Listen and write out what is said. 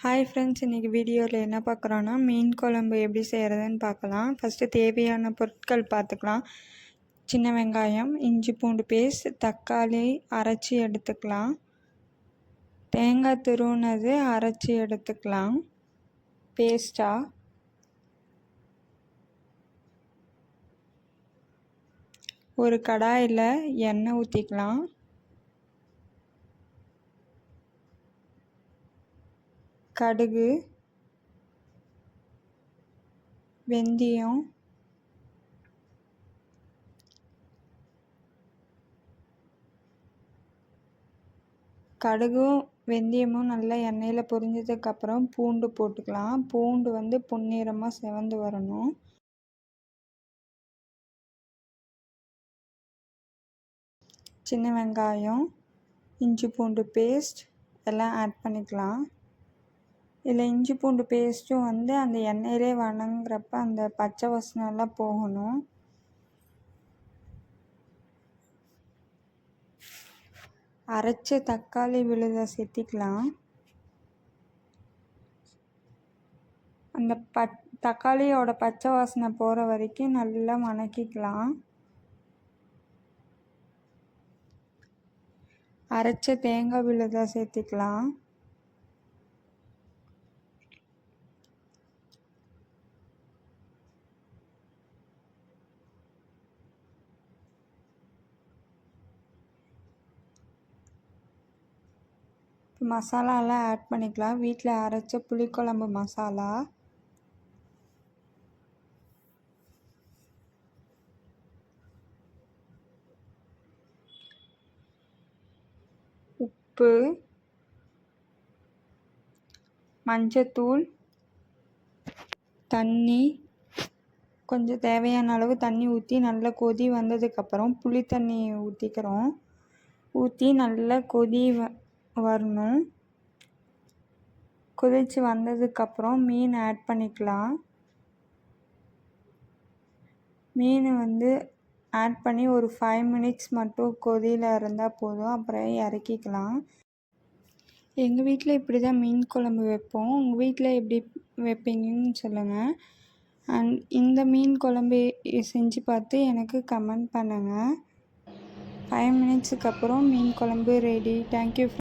Hi friends, இன்றைக்கி வீடியோவில் என்ன பார்க்குறோன்னா மீன் குழம்பு எப்படி செய்கிறதுன்னு பார்க்கலாம். ஃபஸ்ட்டு தேவையான பொருட்கள் பார்த்துக்கலாம். சின்ன வெங்காயம், இஞ்சி பூண்டு பேஸ்ட், தக்காளி அரைச்சி எடுத்துக்கலாம். தேங்காய் துருவினது அரைச்சி எடுத்துக்கலாம் பேஸ்ட்டாக. ஒரு கடாயில் எண்ணெய் ஊற்றிக்கலாம். கடுகு, வெந்தயம், கடுகும் வெந்தயமும் நல்லா எண்ணெயில் பொரிஞ்சதுக்கப்புறம் பூண்டு போட்டுக்கலாம். பூண்டு பொன்னிறமாக செவந்து வரணும். சின்ன வெங்காயம், இஞ்சி பூண்டு பேஸ்ட் எல்லாம் ஆட் பண்ணிக்கலாம். இதில் இஞ்சி பூண்டு பேஸ்ட்டும் அந்த எண்ணெயிலே வணங்குறப்ப அந்த பச்சை வாசனைலாம் போகணும். அரைச்ச தக்காளி விழுதை சேர்த்திக்கலாம். அந்த தக்காளியோட பச்சை வாசனை போகிற வரைக்கும் நல்லா வணக்கிக்கலாம். அரைச்ச தேங்காய் விழுதை சேர்த்திக்கலாம். மசாலாலாம் ஆட் பண்ணிக்கலாம். வீட்டில் அரைச்ச புளிக்குழம்பு மசாலா, உப்பு, மஞ்சத்தூள், தண்ணி, கொஞ்சம் தேவையான அளவு தண்ணி ஊற்றி நல்லா கொதி வந்ததுக்கப்புறம் புளி தண்ணி ஊற்றிக்கிறோம். ஊற்றி நல்லா கொதி வரணும். கொதித்து வந்ததுக்கப்புறம் மீன் ஆட் பண்ணிக்கலாம். மீன் ஆட் பண்ணி ஒரு 5 மினிட்ஸ் மட்டும் கொதியில் இருந்தால் போதும். அப்புறம் இறக்கிக்கலாம். எங்கள் வீட்டில் இப்படி தான் மீன் குழம்பு வைப்போம். உங்கள் வீட்டில் எப்படி வைப்பீங்கன்னு சொல்லுங்கள். அண்ட் இந்த மீன் குழம்பு செஞ்சு பார்த்து எனக்கு கமெண்ட் பண்ணுங்கள். 5 மினிட்ஸுக்கு அப்புறம் மீன் குழம்பு ரெடி. தேங்க்யூ.